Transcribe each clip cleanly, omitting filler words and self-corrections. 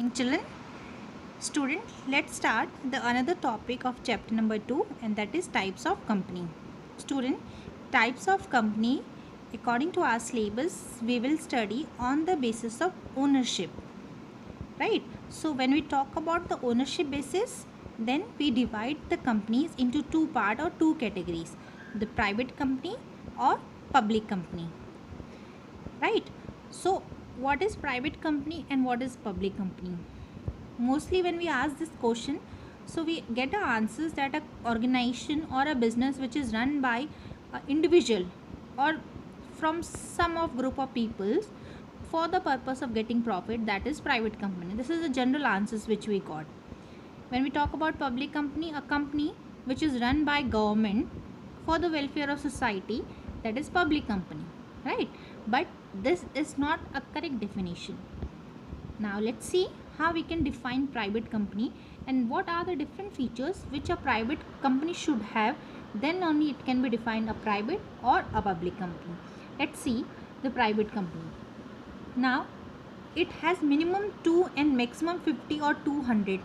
Morning, children. Student, let's start the another topic of chapter number 2, and that is types of company. Student, types of company, according to our syllabus, we will study on the basis of ownership, right? So when we talk about the ownership basis, then we divide the companies into two part or two categories, the private company or public company, right? So what is private company and what is public company? Mostly when we ask this question, so we get the answers that a organization or a business which is run by an individual or from some of group of people for the purpose of getting profit, that is private company. This is the general answers which we got. When we talk about public company, a company which is run by government for the welfare of society, that is public company, right? But this is not a correct definition. Now let's see how we can define private company and what are the different features which a private company should have, then only it can be defined a private or a public company. Let's see the private company. Now it has minimum 2 and maximum 50 or 200.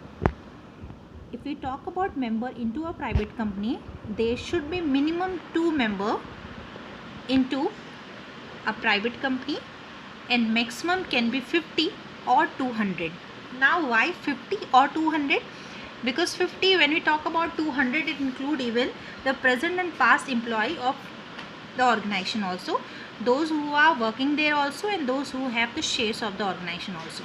If we talk about member into a private company, there should be minimum 2 member into a private company and maximum can be 50 or 200. Now why 50 or 200? Because 50, when we talk about 200, it include even the present and past employee of the organization also, those who are working there also, and those who have the shares of the organization also,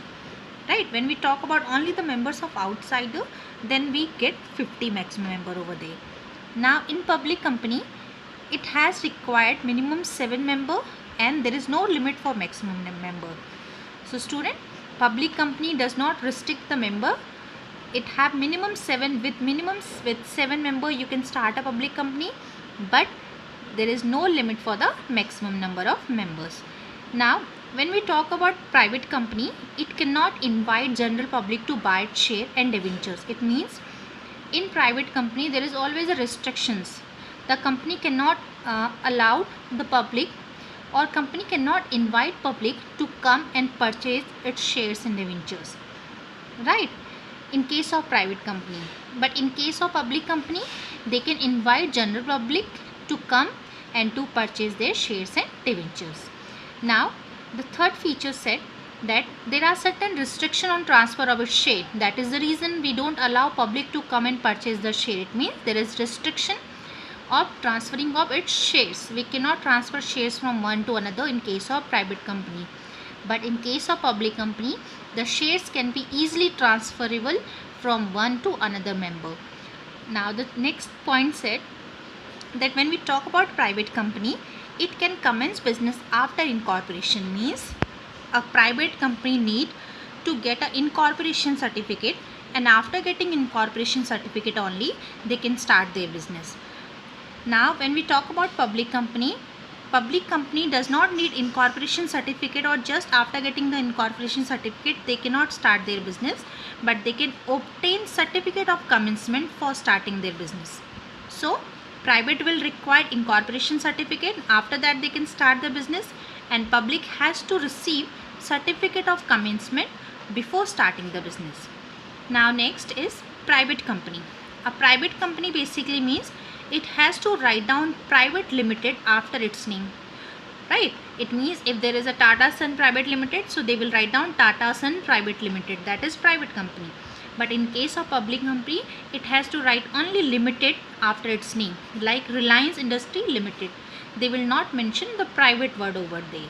right? When we talk about only the members of outsider, then we get 50 maximum member over there. Now in public company, it has required minimum 7 member and there is no limit for maximum member. So student, public company does not restrict the member. It have minimum 7, with 7 member you can start a public company, but there is no limit for the maximum number of members. Now when we talk about private company, it cannot invite general public to buy its share and debentures. It means in private company there is always a restrictions. The company cannot allow the public, or company cannot invite public to come and purchase its shares and debentures, right? In case of private company, but in case of public company, they can invite general public to come and to purchase their shares and debentures. Now the third feature said that there are certain restriction on transfer of its share. That is the reason we don't allow public to come and purchase the share. It means there is restriction of transferring of its shares. We cannot transfer shares from one to another in case of private company, but in case of public company, the shares can be easily transferable from one to another member. Now the next point said that when we talk about private company, it can commence business after incorporation. Means a private company need to get an incorporation certificate, and after getting incorporation certificate only they can start their business. Now when we talk about public company does not need incorporation certificate, or just after getting the incorporation certificate they cannot start their business, but they can obtain certificate of commencement for starting their business. So private will require incorporation certificate, after that they can start the business, and public has to receive certificate of commencement before starting the business. Now next is private company. A private company basically means it has to write down private limited after its name, right? It means if there is a Tata Sun Private Limited, so they will write down Tata Sun Private Limited, that is private company. But in case of public company, it has to write only limited after its name, like Reliance Industry Limited. They will not mention the private word over there.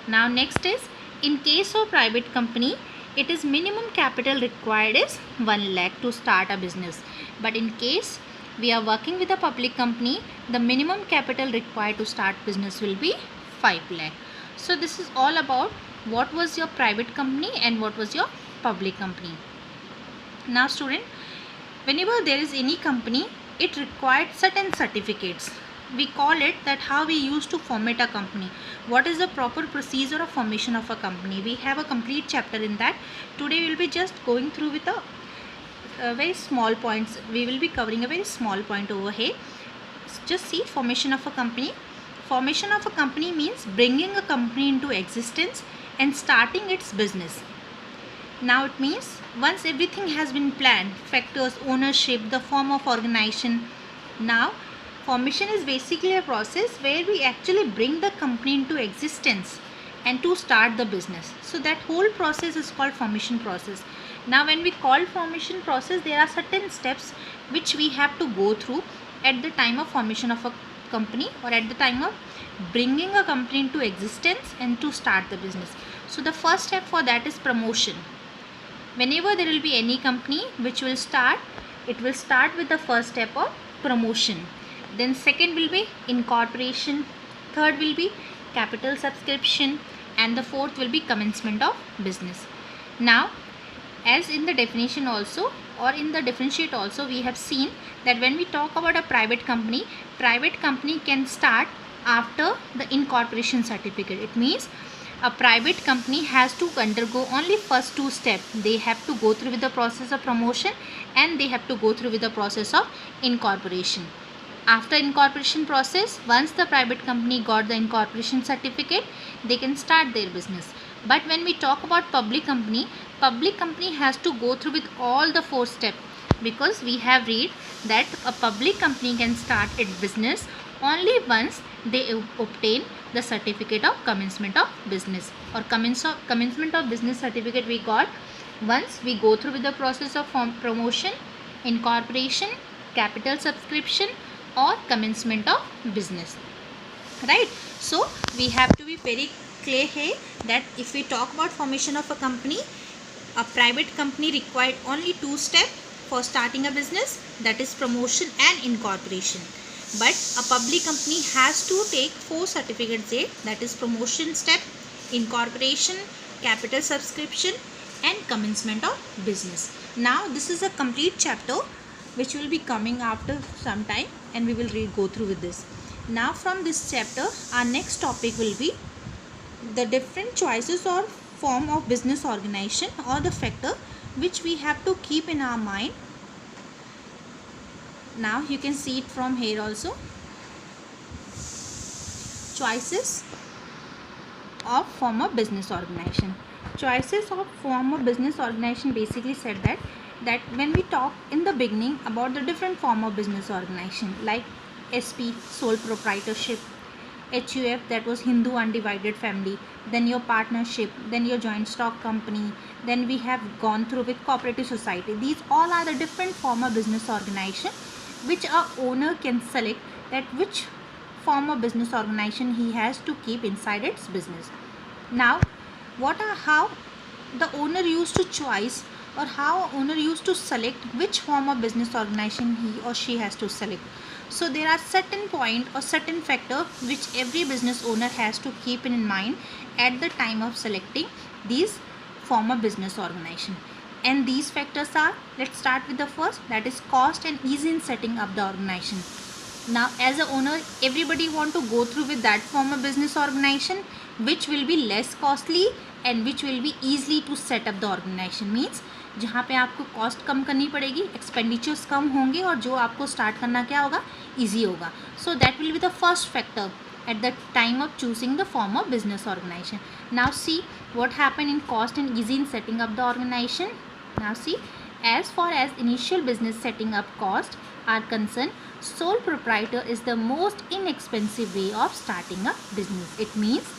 Now next is, in case of private company, it is minimum capital required is 1 lakh to start a business, but in case we are working with a public company, the minimum capital required to start business will be 5 lakh. So this is all about what was your private company and what was your public company. Now student, whenever there is any company, it required certain certificates. We call it that how we used to format a company. What is the proper procedure of formation of a company? We have a complete chapter in that. Today we will be just going through with a very small points. We will be covering a very small point over here. Just see formation of a company. Formation of a company means bringing a company into existence and starting its business. Now it means once everything has been planned, factors, ownership, the form of organization. Now formation is basically a process where we actually bring the company into existence and to start the business. So that whole process is called formation process. Now when we call formation process, there are certain steps which we have to go through at the time of formation of a company, or at the time of bringing a company into existence and to start the business. So the first step for that is promotion. Whenever there will be any company which will start, it will start with the first step of promotion. Then second will be incorporation, third will be capital subscription, and the fourth will be commencement of business. Now as in the definition also, or in the differentiate also, we have seen that when we talk about a private company can start after the incorporation certificate. It means a private company has to undergo only first two steps. They have to go through with the process of promotion, and they have to go through with the process of incorporation. After incorporation process, once the private company got the incorporation certificate, they can start their business. But when we talk about public company has to go through with all the four steps, because we have read that a public company can start its business only once they obtain the certificate of commencement of business, or commencement of business certificate we got once we go through with the process of promotion, incorporation, capital subscription, or commencement of business, right? So we have to be very clear here that if we talk about formation of a company, a private company required only two steps for starting a business, that is promotion and incorporation. But a public company has to take four certificates there, that is promotion step, incorporation, capital subscription, and commencement of business. Now this is a complete chapter which will be coming after some time, and we will go through with this. Now from this chapter, our next topic will be the different choices or form of business organization, or the factor which we have to keep in our mind. Now you can see it from here also. Choices of form of business organization. Choices of form of business organization basically said that when we talk in the beginning about the different form of business organization, like SP, sole proprietorship, HUF, that was Hindu undivided family, then your partnership, then your joint stock company, then we have gone through with cooperative society. These all are the different form of business organization which a owner can select, that which form of business organization he has to keep inside its business. Now how the owner used to choose, or how owner used to select which form of business organization he or she has to select. So there are certain point or certain factor which every business owner has to keep in mind at the time of selecting these form of business organization. And these factors are, let's start with the first, that is cost and ease in setting up the organization. Now as a owner, everybody want to go through with that form of business organization which will be less costly and which will be easily to set up the organization. Means जहाँ पे आपको cost कम करनी पड़ेगी, expenditures कम होंगे, और जो आपको start करना क्या होगा, ईजी होगा. So that will be the first factor at the time of choosing the form of business organization. Now see what happened in cost and ease in setting up the organization. Now see, as far as initial business setting up cost are concerned, sole proprietor is the most inexpensive way of starting a business. It means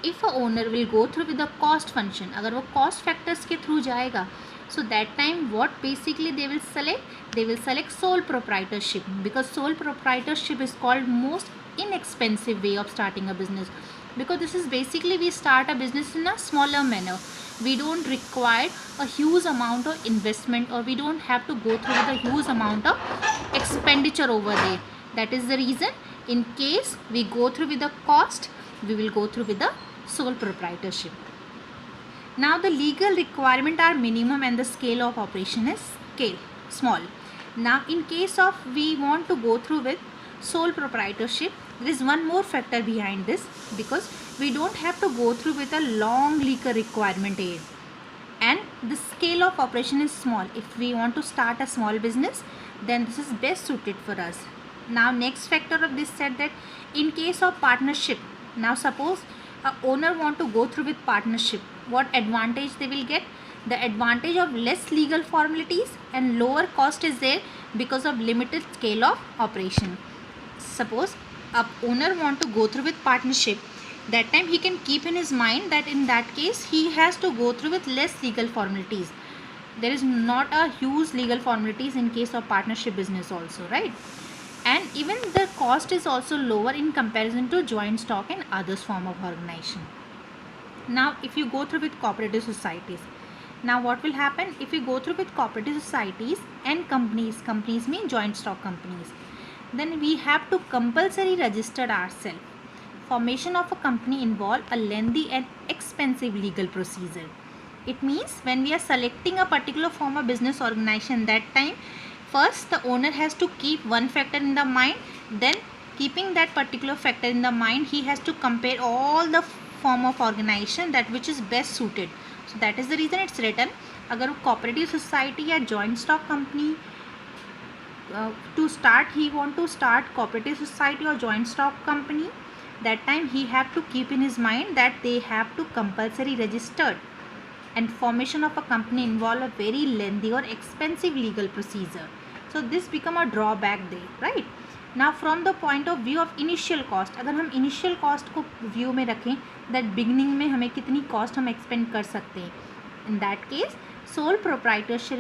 if a owner will go through with the cost function, अगर वो cost factors के through जाएगा, so that time what basically they will select sole proprietorship, because sole proprietorship is called most inexpensive way of starting a business, because this is basically we start a business in a smaller manner. We don't require a huge amount of investment, or we don't have to go through with a huge amount of expenditure over there. That is the reason, in case we go through with the cost, we will go through with the sole proprietorship. Now the legal requirement are minimum and the scale of operation is small. Now in case of we want to go through with sole proprietorship, there is one more factor behind this, because we don't have to go through with a long legal requirement here, and the scale of operation is small. If we want to start a small business, then this is best suited for us. Now next factor of this said that in case of partnership, now suppose a owner want to go through with partnership, what advantage they will get? The advantage of less legal formalities and lower cost is there because of limited scale of operation. Suppose a owner want to go through with partnership, that time he can keep in his mind that in that case he has to go through with less legal formalities. There is not a huge legal formalities in case of partnership business also, right? And even the cost is also lower in comparison to joint stock and others form of organization. Now if you go through with cooperative societies, now what will happen if you go through with cooperative societies and companies mean joint stock companies, then we have to compulsory register ourselves. Formation of a company involve a lengthy and expensive legal procedure. It means when we are selecting a particular form of business organization, that time first the owner has to keep one factor in the mind, then keeping that particular factor in the mind, he has to compare all the form of organization that which is best suited. So that is the reason it's written, अगर वो cooperative society या joint stock company to start, he want to start cooperative society or joint stock company, that time he have to keep in his mind that they have to compulsory registered, and formation of a company involve a very lengthy or expensive legal procedure. So this become a drawback there, right? Now from the point of view of initial cost, अगर हम initial cost को view में रखें, that beginning में हमें कितनी cost हम expend कर सकते हैं, in that case sole proprietorship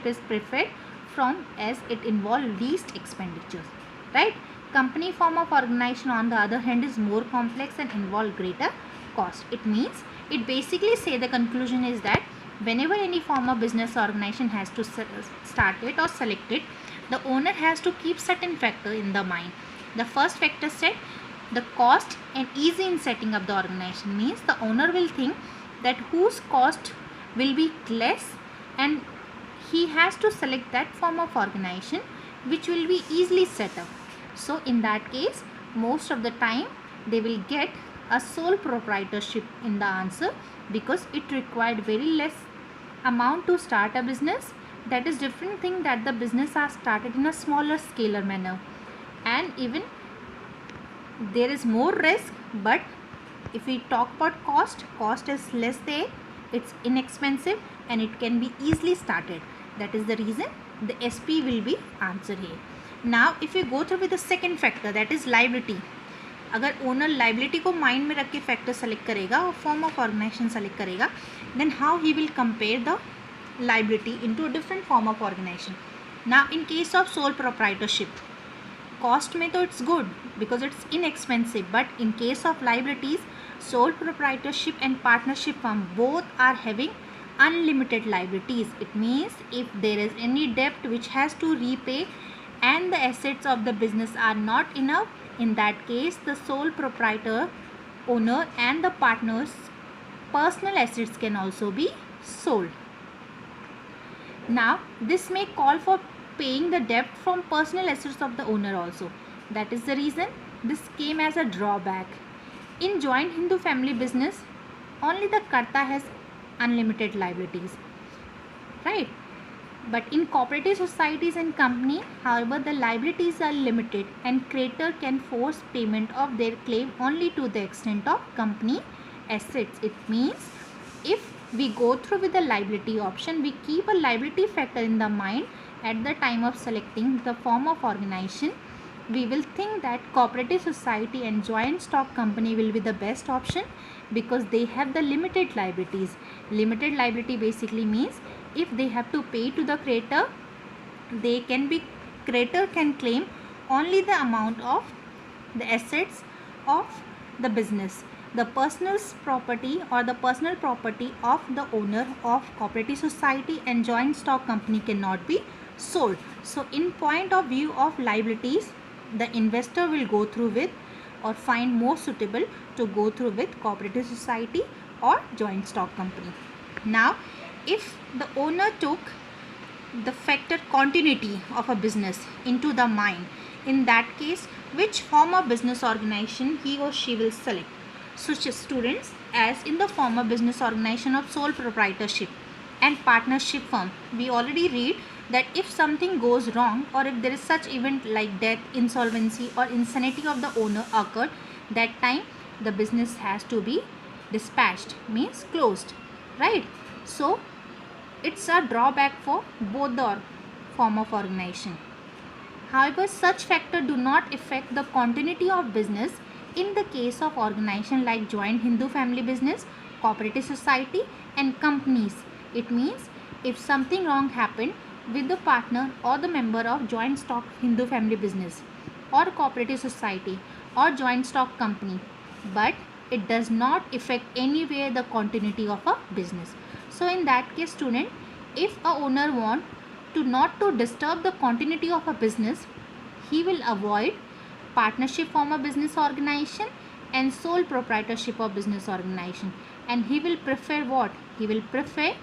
is preferred from as it involve least expenditures, right? Company form of organization on the other hand is more complex and involve greater cost. It means, it basically say the conclusion is that whenever any form of business organization has to start it or select it, the owner has to keep certain factor in the mind. The first factor said the cost and easy in setting up the organization, means the owner will think that whose cost will be less, and he has to select that form of organization which will be easily set up. So in that case most of the time they will get a sole proprietorship in the answer, because it required very less amount to start a business. That is different thing that the business are started in a smaller scalar manner, and even there is more risk, but if we talk about cost is less there, it's inexpensive and it can be easily started. That is the reason the SP will be answer here. Now if you go through with the second factor, that is liability. अगर owner liability को mind में रख के factor select करेगा और form of organisation select करेगा, then how he will compare the liability into a different form of organization. Now in case of sole proprietorship, cost में तो it's good because it's inexpensive, but in case of liabilities, sole proprietorship and partnership firm both are having unlimited liabilities. It means if there is any debt which has to repay and the assets of the business are not enough, in that case the sole proprietor, owner and the partners personal assets can also be sold. Now this may call for paying the debt from personal assets of the owner also. That is the reason this came as a drawback. In joint Hindu family business, only the karta has unlimited liabilities, right? But in cooperative societies and company, however, the liabilities are limited and creditor can force payment of their claim only to the extent of company assets. It means if we go through with the liability option, we keep a liability factor in the mind at the time of selecting the form of organization. We will think that cooperative society and joint stock company will be the best option because they have the limited liabilities. Limited liability basically means if they have to pay to the creditor, creditor can claim only the amount of the assets of the business. The personal property or the personal property of the owner of cooperative society and joint stock company cannot be sold. So in point of view of liabilities, the investor will go through with or find more suitable to go through with cooperative society or joint stock company. Now if the owner took the factor continuity of a business into the mind, in that case which form of business organization he or she will select? So students, as in the form of business organization of sole proprietorship and partnership firm, we already read that if something goes wrong or if there is such event like death, insolvency or insanity of the owner occurred, that time the business has to be dispatched, means closed. right? So it's a drawback for both the form of organization. However, such factors do not affect the continuity of business in the case of organizations like joint Hindu family business, cooperative society and companies. It means if something wrong happened with the partner or the member of joint stock Hindu family business or cooperative society or joint stock company, but it does not affect anywhere the continuity of a business. So in that case, student, if a owner want to not to disturb the continuity of a business, he will avoid partnership form a business organization and sole proprietorship of business organization, and he will prefer what? He will prefer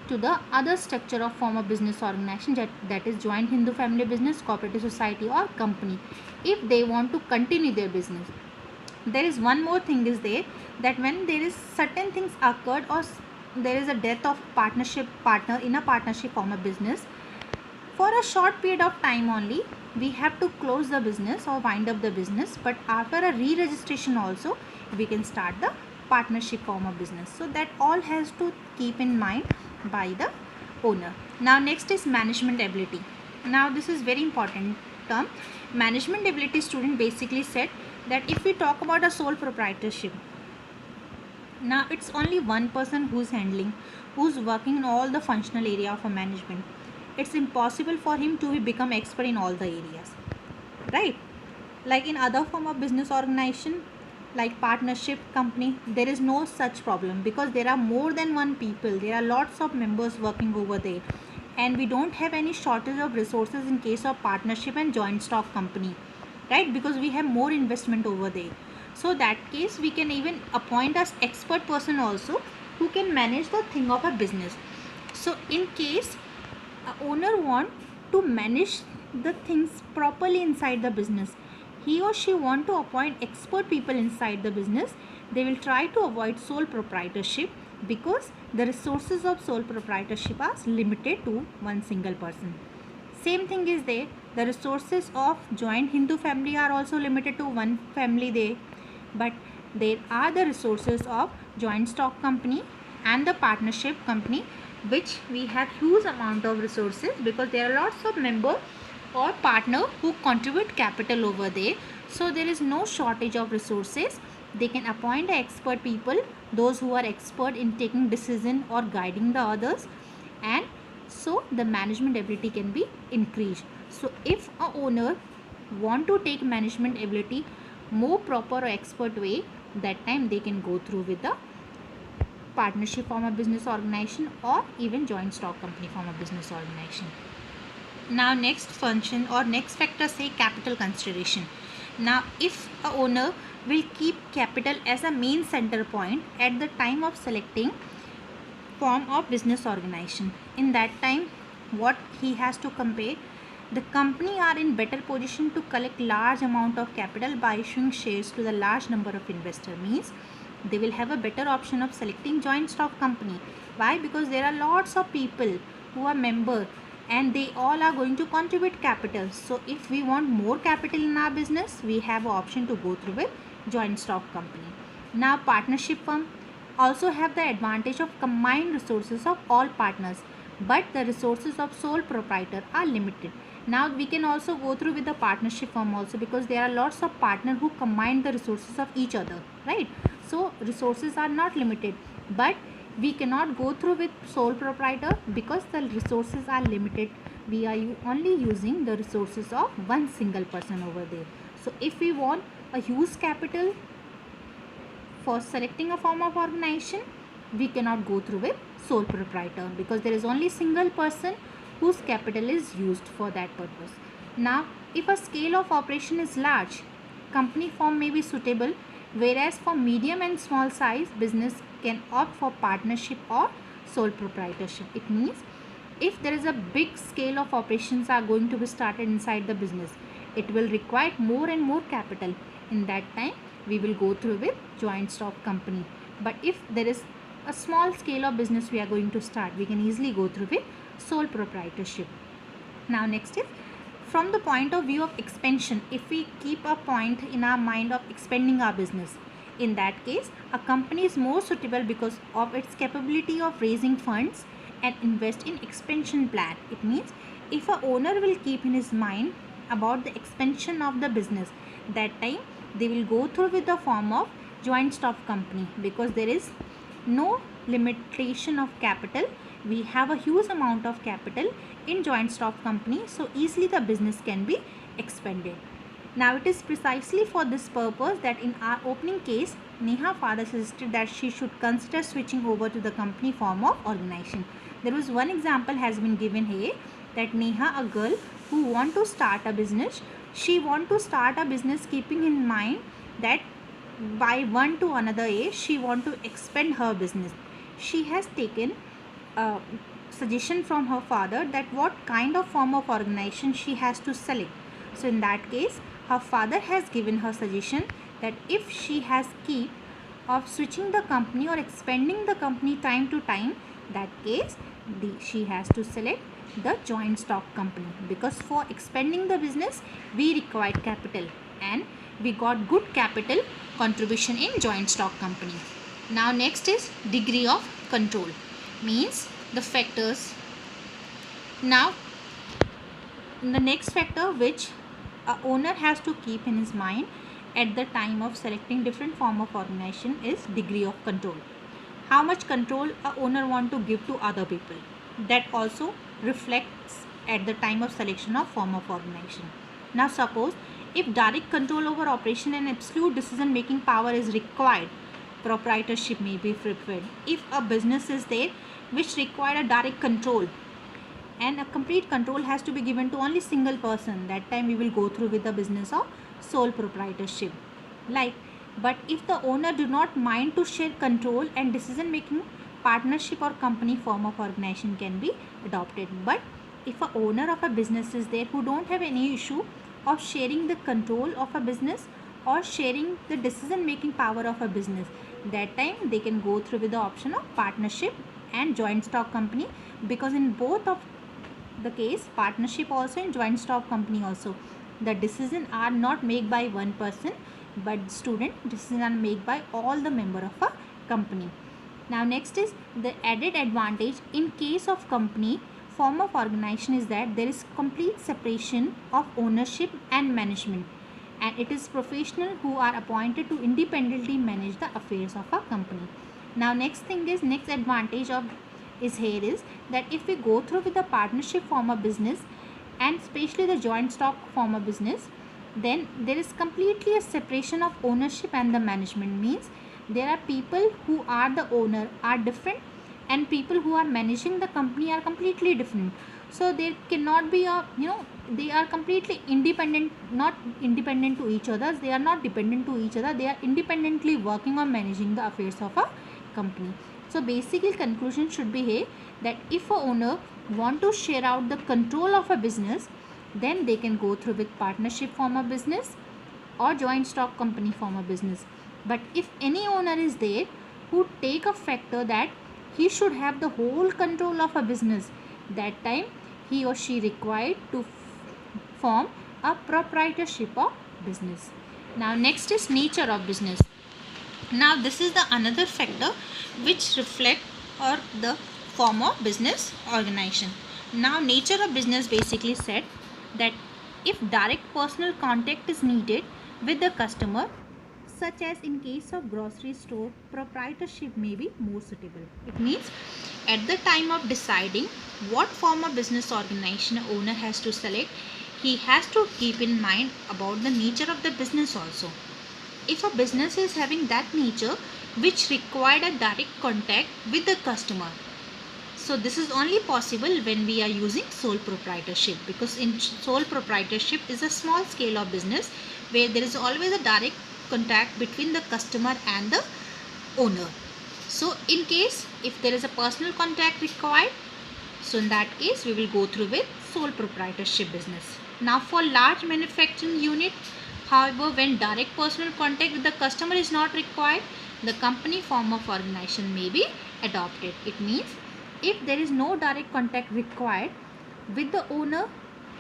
to the other structure of form of business organization, that is joint Hindu family business, cooperative society or company, if they want to continue their business. There is one more thing is there, that when there is certain things occurred or there is a death of partnership partner in a partnership form of business, for a short period of time only we have to close the business or wind up the business, but after a re-registration also we can start the partnership form of business. So that all has to keep in mind by the owner. Now next is management ability. Now this is very important term. Management ability, student, basically said that if we talk about a sole proprietorship, now it's only one person who's handling, who's working in all the functional area of a management. It's impossible for him to become expert in all the areas, right? Like in other form of business organization like partnership company, there is no such problem because there are more than one people, there are lots of members working over there, and we don't have any shortage of resources in case of partnership and joint stock company, right? Because we have more investment over there. So that case we can even appoint as expert person also who can manage the thing of a business. So in case a owner want to manage the things properly inside the business, he or she want to appoint expert people inside the business, they will try to avoid sole proprietorship because the resources of sole proprietorship are limited to one single person. Same thing is there, the resources of joint Hindu family are also limited to one family there, but there are the resources of joint stock company and the partnership company, which we have huge amount of resources because there are lots of members or partner who contribute capital over there. So there is no shortage of resources. They can appoint expert people, those who are expert in taking decision or guiding the others, and so the management ability can be increased. So if a owner want to take management ability more proper or expert way, that time they can go through with the partnership form of business organization or even joint stock company form of business organization. Now next function or next factor, say capital consideration. Now if a owner will keep capital as a main center point at the time of selecting form of business organization, in that time what he has to compare, the company are in better position to collect large amount of capital by issuing shares to the large number of investors, means they will have a better option of selecting joint stock company. Why? Because there are lots of people who are member and they all are going to contribute capital. So if we want more capital in our business, we have an option to go through with joint stock company. Now partnership firm also have the advantage of combined resources of all partners, but the resources of sole proprietor are limited. Now we can also go through with the partnership firm also because there are lots of partners who combine the resources of each other, right? So resources are not limited, but we cannot go through with sole proprietor because the resources are limited. We are only using the resources of one single person over there. So if we want a huge capital for selecting a form of organization, we cannot go through with sole proprietor because there is only single person whose capital is used for that purpose. Now if a scale of operation is large, company form may be suitable, whereas for medium and small size business can opt for partnership or sole proprietorship. It means if there is a big scale of operations are going to be started inside the business, it will require more and more capital. In that time we will go through with joint stock company. But if there is a small scale of business we are going to start, we can easily go through with sole proprietorship. Now next is from the point of view of expansion. If we keep a point in our mind of expanding our business, In that case, a company is more suitable because of its capability of raising funds and invest in expansion plan. It means if a owner will keep in his mind about the expansion of the business, that time they will go through with the form of joint stock company, because there is no limitation of capital. We have a huge amount of capital in joint stock company, so easily the business can be expanded. Now it is precisely for this purpose that in our opening case, Neha father suggested that she should consider switching over to the company form of organization. There was one example has been given here, that Neha, a girl who want to start a business, she want to start a business keeping in mind that by one to another age she want to expand her business. She has taken a suggestion from her father that what kind of form of organization she has to select. So in that case, her father has given her suggestion that if she has keep of switching the company or expanding the company time to time, that case she has to select the joint stock company, because for expanding the business we required capital and we got good capital contribution in joint stock company. Now next is degree of control, means the factors. Now the next factor which a owner has to keep in his mind at the time of selecting different form of organization is degree of control. How much control a owner want to give to other people, that also reflects at the time of selection of form of organization. Now suppose if direct control over operation and absolute decision making power is required, proprietorship may be preferred. If a business is there which require a direct control and a complete control has to be given to only single person, that time we will go through with the business of sole proprietorship. Like, but if the owner do not mind to share control and decision making, partnership or company form of organization can be adopted. But if a owner of a business is there who don't have any issue of sharing the control of a business or sharing the decision making power of a business, that time they can go through with the option of partnership and joint stock company, because in both of the case, partnership also and joint stock company also, the decision are not made by one person, but student decision are made by all the member of a company. Now next is the added advantage in case of company form of organization is that there is complete separation of ownership and management, and it is professional who are appointed to independently manage the affairs of a company. Now next thing is, next advantage of is here is that if we go through with the partnership form of business and especially the joint stock form of business, then there is completely a separation of ownership and the management, means there are people who are the owner are different and people who are managing the company are completely different. So there cannot be a, they are completely independent, not independent to each other, they are not dependent to each other, they are independently working on managing the affairs of a company. So basically conclusion should be here that if a owner want to share out the control of a business, then they can go through with partnership form of business or joint stock company form of business. But if any owner is there who take a factor that he should have the whole control of a business, that time he or she required to form a proprietorship of business. Now next is nature of business. Now this is the another factor which reflect or the form of business organization. Now nature of business basically said that if direct personal contact is needed with the customer, such as in case of grocery store, proprietorship may be more suitable. It means at the time of deciding what form of business organization owner has to select, he has to keep in mind about the nature of the business also. If a business is having that nature which required a direct contact with the customer, so this is only possible when we are using sole proprietorship, because in sole proprietorship is a small scale of business where there is always a direct contact between the customer and the owner. So in case if there is a personal contact required, so in that case we will go through with sole proprietorship business. Now for large manufacturing unit, however, when direct personal contact with the customer is not required, the company form of organization may be adopted. It means if there is no direct contact required with the owner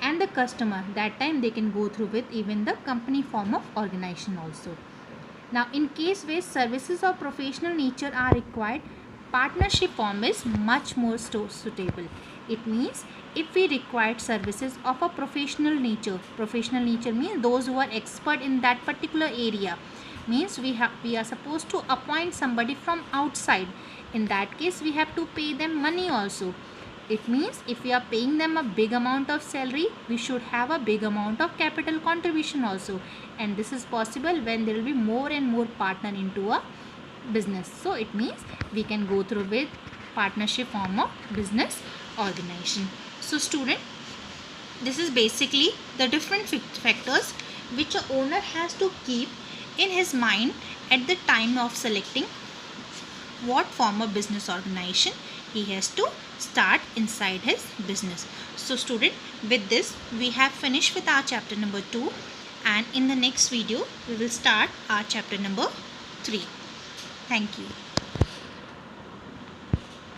and the customer, that time they can go through with even the company form of organization also. Now, in case where services of professional nature are required, partnership form is much more suitable. It means if we require services of a professional nature means those who are expert in that particular area, means we are supposed to appoint somebody from outside. In that case, we have to pay them money also. It means if we are paying them a big amount of salary, we should have a big amount of capital contribution also, and this is possible when there will be more and more partner into a business. So it means we can go through with partnership form of business organization. So student, this is basically the different factors which a owner has to keep in his mind at the time of selecting what form of business organization he has to start inside his business. So student, with this we have finished with our chapter number 2, and in the next video we will start our chapter number 3. Thank you.